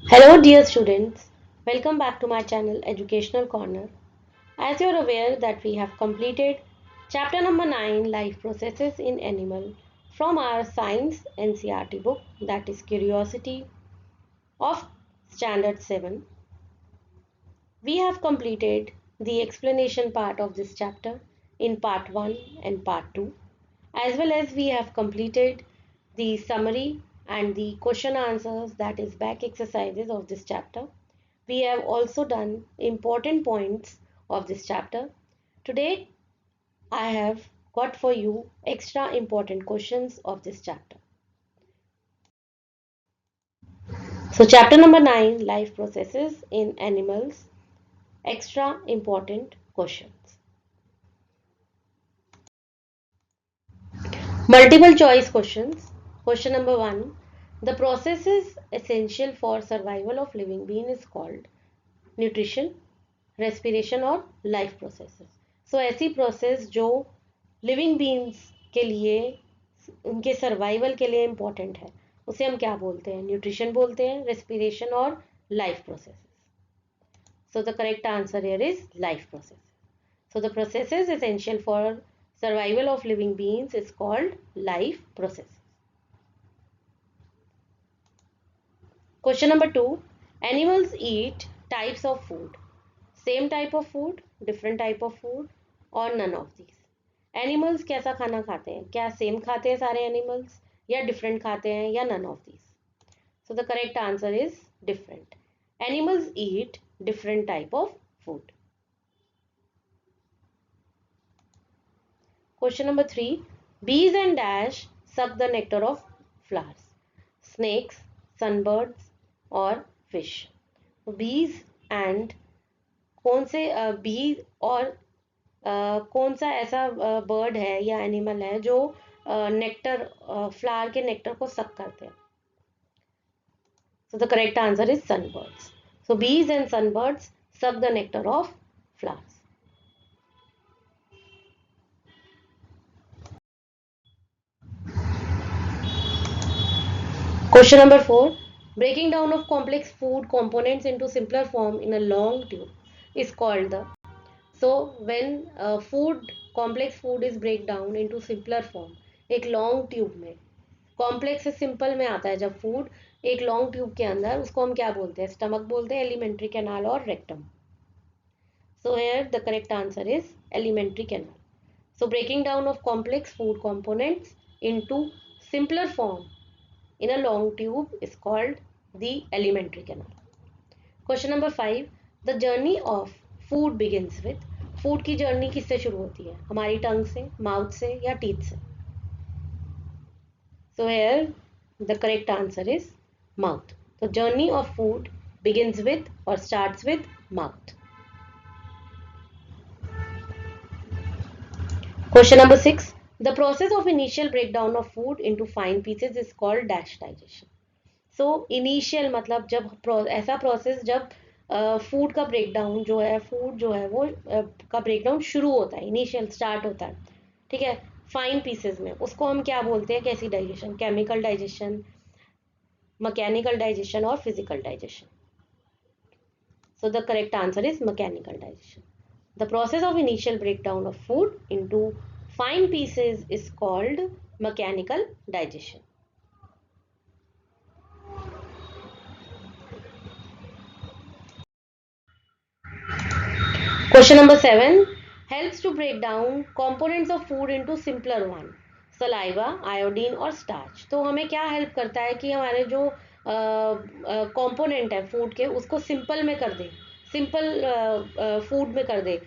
Hello, dear students. Welcome back to my channel Educational Corner. As you are aware that we have completed chapter number 9 Life Processes in Animal from our Science NCERT book, that is Curiosity of Standard 7. We have completed the explanation part of this chapter in part 1 and part 2, as well as we have completed the summary and the question answers, that is back exercises of this chapter. We have also done important points of this chapter. Today I have got for you extra important questions of this chapter. So chapter number 9, life processes in animals, extra important questions. Multiple choice questions. Question number 1. The processes essential for survival of living being is called nutrition, respiration और life processes. सो ऐसी process जो living beings के लिए उनके survival के लिए important है उसे हम क्या बोलते हैं? न्यूट्रिशन बोलते हैं, रेस्पिरेशन और life processes. So the correct answer here is life process. So the processes essential for survival of living beings is called life process. Question number 2. Animals eat types of food. Same type of food, different type of food or none of these. Animals कैसा खाना खाते हैं? क्या same खाते हैं सारे animals या different खाते हैं या none of these? So the correct answer is different. Animals eat different type of food. Question number 3. Bees and dash suck the nectar of flowers. Snakes, sunbirds or fish. Bees and कौन से B और कौन सा ऐसा bird है या animal है जो नेक्टर फ्लावर के नेक्टर को सक करते हैं? So the correct answer is sunbirds. So bees and sunbirds suck the nectar of flowers. Question number 4. Breaking down of complex food components into simpler form in a long tube is called the. So when complex food is break down into simpler form, एक long tube में, complex से simple में आता है जब food एक long tube के अंदर, उसको हम क्या बोलते हैं? Stomach बोलते हैं, alimentary canal और rectum. So here the correct answer is alimentary canal. So breaking down of complex food components into simpler form in a long tube is called the alimentary canal. Question number 5. The journey of food begins with. Food की journey किससे शुरू होती है? हमारी टंग से, mouth से या teeth से? So here the correct answer is mouth. The journey of food begins with or starts with mouth. Question number 6. The process of initial breakdown of food into fine pieces is called dash digestion. So initial मतलब जब ऐसा process जब food का breakdown जो है, food जो है वो का ब्रेकडाउन शुरू होता है, इनिशियल स्टार्ट होता है, ठीक है, फाइन पीसेस में, उसको हम क्या बोलते हैं? कैसी digestion? Chemical digestion, mechanical digestion और physical digestion. So the correct answer is mechanical digestion. The process of initial breakdown of food into fine pieces is called mechanical digestion. Question number 7 helps to break down components of food into simpler one. Saliva, iodine और starch. तो हमें क्या help करता है कि हमारे जो component है फूड के उसको सिंपल में कर दे, सिंपल फूड में कर दे.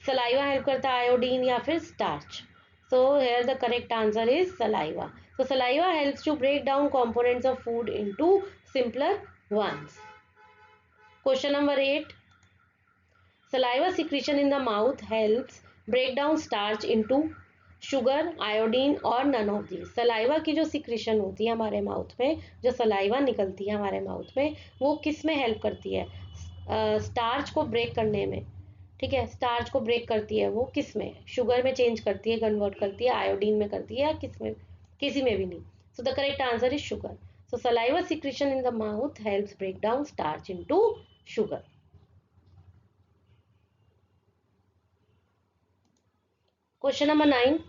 सलाइवा हेल्प करता है, आयोडीन या फिर starch. So here the correct answer is saliva. So saliva helps to break down components of food into simpler ones. Question number 8. Saliva secretion in the mouth helps break down starch into sugar, iodine और none of these. Saliva की जो secretion होती है हमारे mouth में, जो saliva निकलती है हमारे माउथ में, वो किस में हेल्प करती है? स्टार्च को ब्रेक करने में. ठीक है, स्टार्च को ब्रेक करती है वो किस में? शुगर में चेंज करती है, कन्वर्ट करती है, आयोडीन में करती है या किस में? किसी में भी नहीं. सो the correct answer is sugar. So saliva secretion in the mouth helps break down starch into sugar. Question number 9.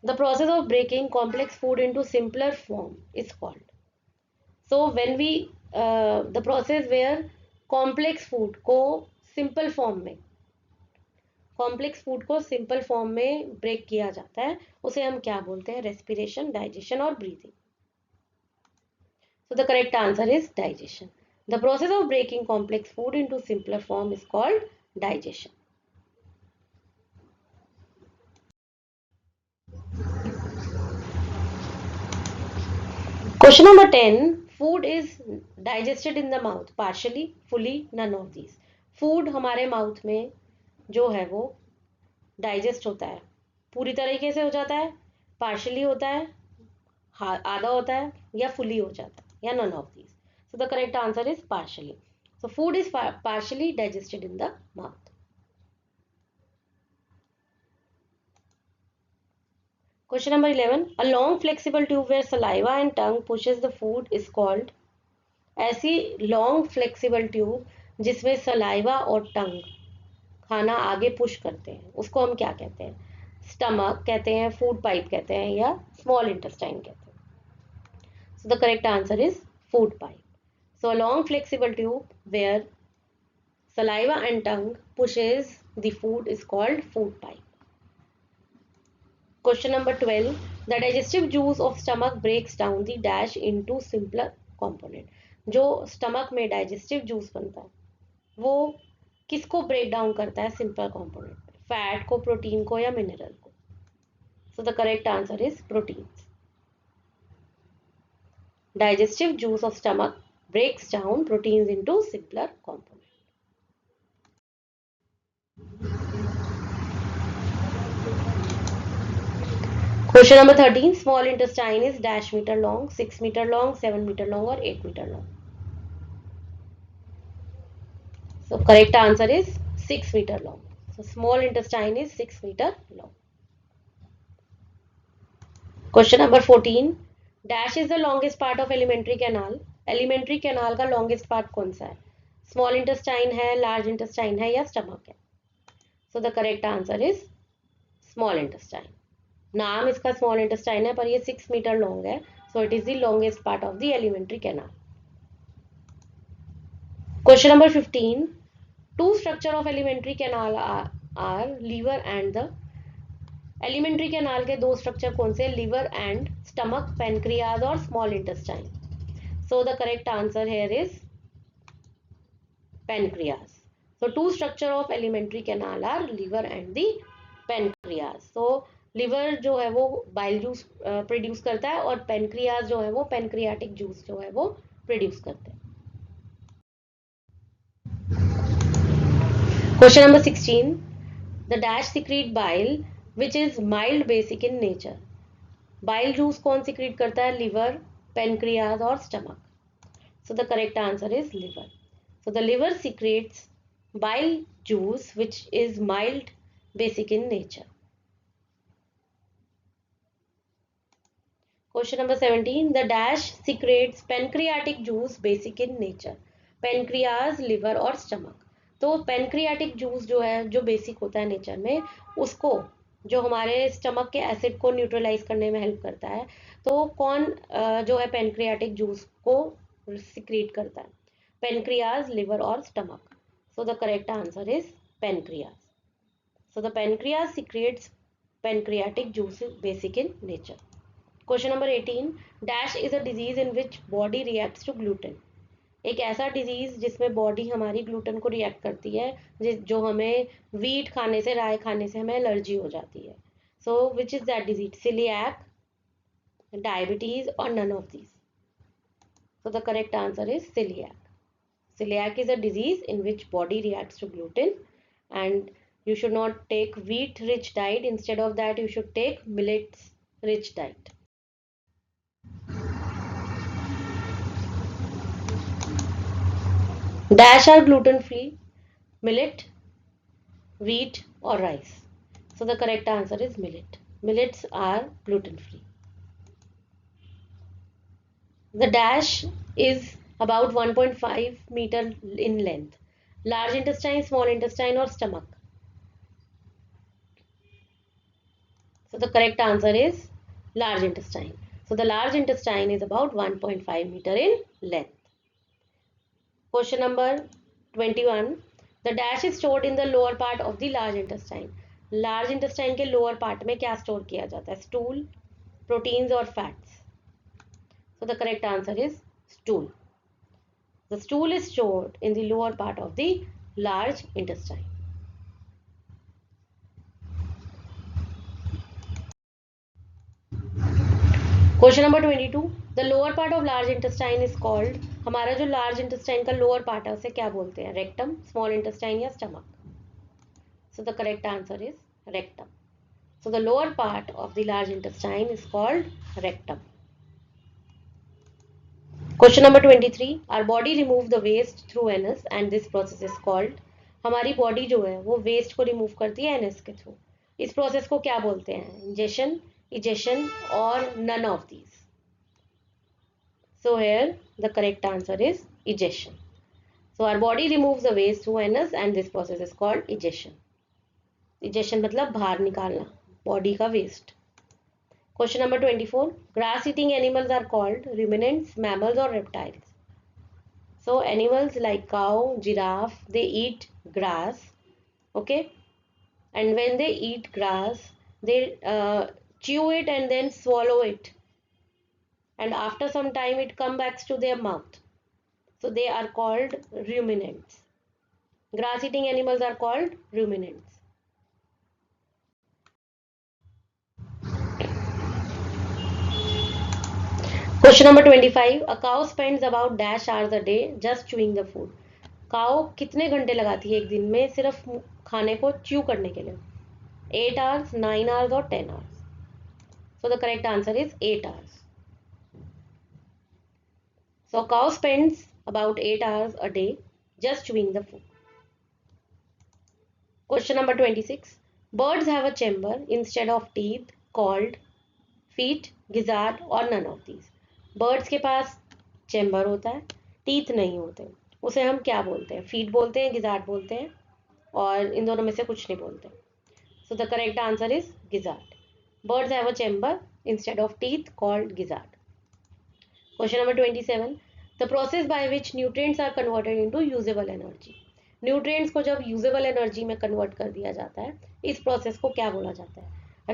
The process of breaking complex food into simpler form is called. So when we the process where complex food को simple form में complex food को simple form में break किया जाता है उसे हम क्या बोलते हैं? रेस्पिरेशन, डाइजेशन और breathing. So the correct answer is digestion. The process of breaking complex food into simpler form is called digestion. Question number 10. Food is digested in the mouth partially, fully, none of these. Food हमारे mouth में जो है वो digest होता है, पूरी तरीके से हो जाता है, पार्शली होता है, आधा होता है, या फुली हो जाता है, या none of these. So the correct answer is partially. So food is partially digested in the mouth. Question number 11. A long flexible tube where saliva and tongue pushes the food is called. ऐसी long flexible tube जिसमें saliva और टंग खाना आगे push करते हैं उसको हम क्या कहते हैं? स्टमक कहते हैं, फूड पाइप कहते हैं, या स्मॉल इंटेस्टाइन कहते हैं. So the correct answer is food pipe. So a long flexible tube where saliva and tongue pushes the food is called food pipe. Question number 12. The digestive juice of stomach breaks down the dash into simpler component. जो stomach में digestive juice बनता है वो किसको break down करता है? Simple component, fat को, protein को, या मिनरल को. सो the correct answer is proteins. Digestive juice of stomach breaks down proteins into simpler components. Question number 13. Small intestine is dash meter long, 6 meter long, 7 meter long, or 8 meter long. So correct answer is 6 meter long. So small intestine is 6 meter long. Question number 14. Dash is the longest part of alimentary canal. Alimentary canal का longest part कौन सा है? Small intestine है, large intestine है, या stomach है? So the correct answer is small intestine. नाम इसका स्मॉल इंटेस्टाइन है पर ये 6 मीटर लॉन्ग है. So it is the longest part of the alimentary canal. Question number 15. Two structure of alimentary canal are liver and the. Alimentary canal के दो structure कौन से? लीवर एंड स्टमक, पेनक्रियाज और small intestine. So the correct answer here is pancreas. So two structure of alimentary canal are liver and the pancreas. So liver जो है वो bile juice produce करता है और पेनक्रियाज जो है वो पेनक्रियाटिक जूस जो है वो प्रोड्यूस करते हैं. Question number 16. The dash secrete bile which is mild basic in nature. Bile juice कौन सिक्रीट करता है? लिवर, पेनक्रियाज और stomach. So the correct answer is liver. So the liver secretes bile juice which is mild basic in nature. Question number 17. The dash secretes pancreatic juice basic in nature. Pancreas, liver और stomach. तो pancreatic juice जो है जो basic होता है nature में उसको जो हमारे स्टमक के एसिड को न्यूट्रलाइज करने में हेल्प करता है. तो कौन जो है पेनक्रियाटिक जूस को सिक्रीट करता है? पेनक्रियाज, लिवर और stomach. So the correct answer is pancreas. So the pancreas secretes pancreatic juice basic in nature. Question number 18. Dash is a disease in which body reacts to gluten. एक ऐसा disease जिसमें body हमारी gluten को react करती है जो हमें wheat खाने से, राय खाने से हमें एलर्जी हो जाती है. So which is that disease? Celiac, diabetes और none of these. So the correct answer is celiac. Celiac is a disease in which body reacts to gluten and you should not take wheat rich diet. Instead of that you should take millets rich diet. Dash are gluten free: millet, wheat or rice. So the correct answer is millet. Millets are gluten free. The dash is about 1.5 meter in length. Large intestine, small intestine or stomach? So the correct answer is large intestine. So the large intestine is about 1.5 meter in length. Question number 21. The dash is stored in the lower part of the large intestine. Large intestine के lower part में क्या store किया जाता है? Stool, proteins or fats? So the correct answer is stool. The stool is stored in the lower part of the large intestine. Question number 22. The lower part of large intestine is called, हमारा जो large intestine का lower part है उसे क्या बोलते हैं? Rectum, small intestine या stomach? So the correct answer is rectum. So the lower part of the large intestine is called rectum. Question number 23. Our body remove the waste through anus and this process is called, हमारी body जो है वो waste को remove करती है anus के through. इस process को क्या बोलते हैं? Ingestion, egestion और none of these. So here the correct answer is egestion. So our body removes the waste through anus and this process is called egestion. Egestion मतलब बाहर निकालना body का waste. Question number 24. Grass eating animals are called ruminants, mammals or reptiles? So animals like cow, giraffe, they eat grass. Okay. And when they eat grass, they chew it and then swallow it. And after some time it comes back to their mouth. So they are called ruminants. Grass eating animals are called ruminants. Question number 25. A cow spends about dash hours a day just chewing the food. काओ कितने घंटे लगाती है एक दिन में सिर्फ खाने को च्यू करने के लिए? 8 hours, 9 hours और 10 hours? So the correct answer is 8 hours. So a cow spends about 8 hours a day just chewing the food. Question number 26. Birds have a chamber instead of teeth called feet, gizzard और none of these. Birds के पास chamber होता है, teeth नहीं होते, उसे हम क्या बोलते हैं? फीट बोलते हैं, गिजार्ड बोलते हैं और इन दोनों में से कुछ नहीं बोलते. So the correct answer is gizzard. Birds have a chamber instead of teeth called gizzard. Question number 27. The process by which nutrients are converted into usable energy. Nutrients को जब usable energy में convert कर दिया जाता है, इस process को क्या बोला जाता है?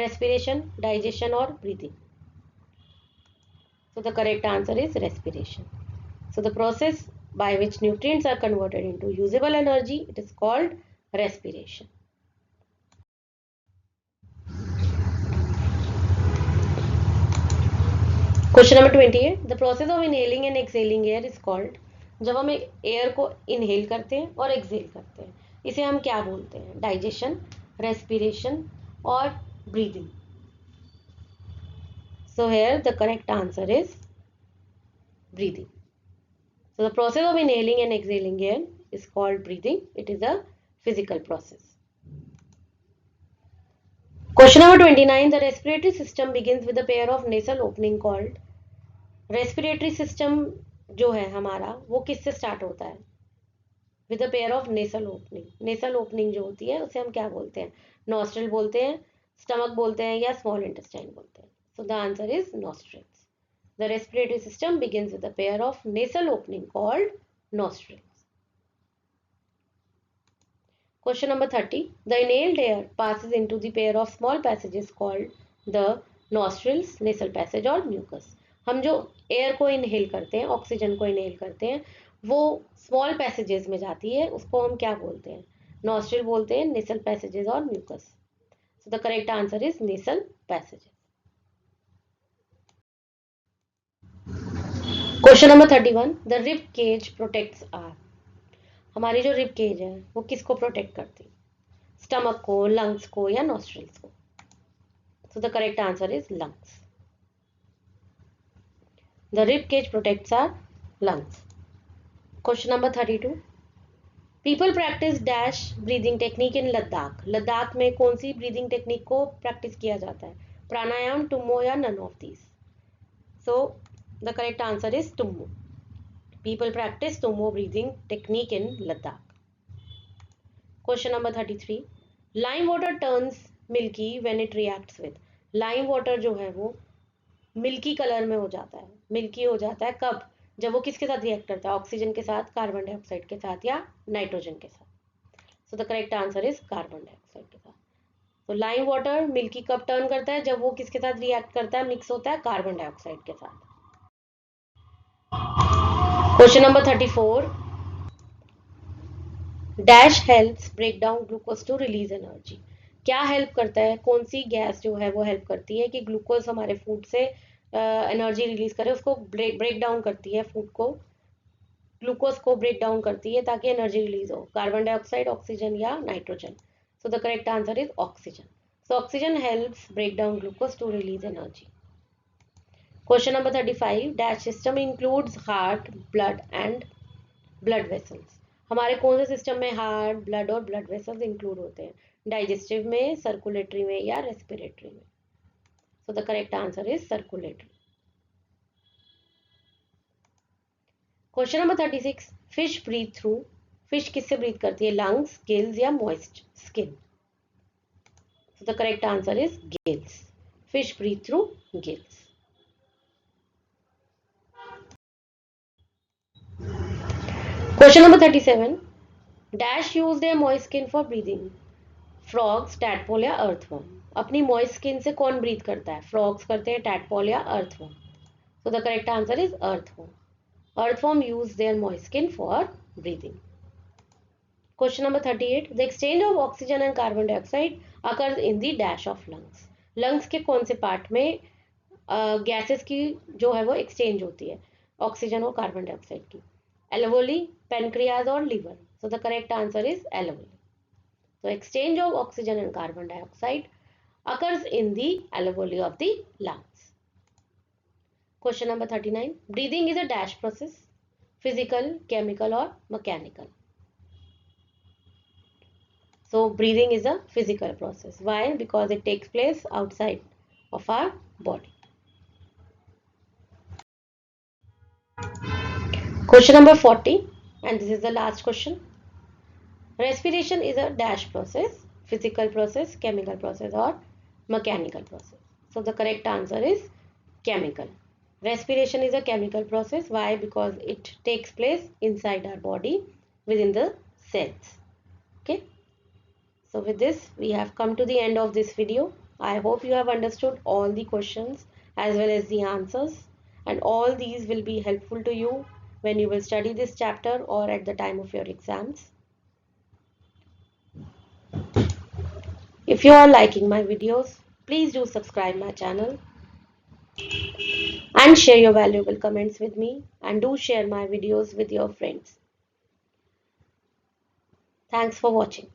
Respiration, digestion और breathing. So the correct answer is respiration. So the process by which nutrients are converted into usable energy, it is called respiration. Question number 28. The process of inhaling and exhaling air is called, जब हम air को inhale करते हैं और exhale करते हैं, इसे हम क्या बोलते हैं? डाइजेशन, रेस्पिरेशन और breathing. So here the correct answer is breathing. So the process of inhaling and exhaling air is called breathing. It is a physical process. Question number 29. The respiratory system begins with a pair of nasal opening called, respiratory system जो है हमारा वो किससे start होता है? With a pair of nasal opening. Nasal opening जो होती है उसे हम क्या बोलते हैं? Nostril बोलते हैं, stomach बोलते हैं या small intestine बोलते हैं? So the answer is nostrils. The respiratory system begins with a pair of nasal opening called nostrils. Question number 30. The inhaled air passes into the pair of small passages called the nostrils, nasal passage और mucus. हम जो air को inhale करते हैं, oxygen को inhale करते हैं, वो स्मॉल पैसेजेस में जाती है, उसको हम क्या बोलते हैं? नॉस्ट्रिल बोलते हैं, नेसल पैसेजेस और mucus. So the correct answer is nasal passages. Question number 31. The rib cage protects our. हमारी जो रिब केज है वो किसको प्रोटेक्ट करती है? स्टमक को, लंग्स को या नॉस्ट्रिल्स को? सो the correct answer is lungs. The rib cage protects our lungs. Question number 32. People practice dash breathing technique in Ladakh. Ladakh में कौन सी ब्रीदिंग टेक्निक को प्रैक्टिस किया जाता है? प्राणायाम, टुमो या none of these? So The correct answer is Tummo. People practice Tummo breathing technique in Ladakh. Question number 33. Lime water turns milky when it reacts with. Lime water जो है वो milky colour में हो जाता है, मिल्की हो जाता है कब? जब वो किसके साथ रिएक्ट करता है? ऑक्सीजन के साथ, कार्बन डाइऑक्साइड के साथ या नाइट्रोजन के साथ? सो the correct answer is carbon dioxide के साथ. तो लाइम वाटर मिल्की कब टर्न करता है? जब वो किसके साथ रिएक्ट करता है, मिक्स होता है कार्बन डाइऑक्साइड के साथ. Question number 34. Dash helps break down glucose to release energy. क्या हेल्प करता है? कौन सी गैस जो है वो हेल्प करती है कि ग्लूकोज हमारे फूड से एनर्जी रिलीज करे? उसको ब्रेक डाउन करती है, फूड को, ग्लूकोज को ब्रेक डाउन करती है ताकि एनर्जी रिलीज हो. कार्बन डाइऑक्साइड, ऑक्सीजन या nitrogen? So the correct answer is oxygen. So oxygen helps break down glucose to release energy. Question number 35. Dash system includes heart, blood and blood vessels. हमारे कौन से system में heart, blood और blood vessels include होते हैं? Digestive में, circulatory में या रेस्पिरेटरी में? So the correct answer is circulatory. Question number 36. Fish breathe through. Fish किससे ब्रीथ करती है? लंग्स, गिल्स या moist skin? So the correct answer is gills. Fish breathe through gills. Question number 37. Dash use their moist skin for breathing. Frogs, tadpole या earthworm? अपनी moist skin से कौन breathe करता है? फ्रॉग्स करते हैं, टैडपोल या earthworm? So the correct answer is earthworm. Earthworm use their moist skin for breathing. Question number 38. The exchange of oxygen and carbon dioxide occurs in the dash of lungs. Lungs के कौन से part में gases की जो है वो exchange होती है ऑक्सीजन और कार्बन डाइऑक्साइड की? एल्वोली, पेनक्रियाज और liver? So the correct answer is alveoli. So exchange of oxygen and carbon dioxide occurs in the alveoli of the lungs. Question number 39. Breathing is a dash process. Physical, chemical or mechanical? So breathing is a physical process. Why? Because it takes place outside of our body. Question number 40, and this is the last question. Respiration is a dash process. Physical process, chemical process or mechanical process? So the correct answer is chemical. Respiration is a chemical process. Why? Because it takes place inside our body within the cells. Okay. So with this, we have come to the end of this video. I hope you have understood all the questions as well as the answers, and all these will be helpful to you when you will study this chapter or at the time of your exams. If you are liking my videos, please do subscribe my channel and share your valuable comments with me, and do share my videos with your friends. Thanks for watching.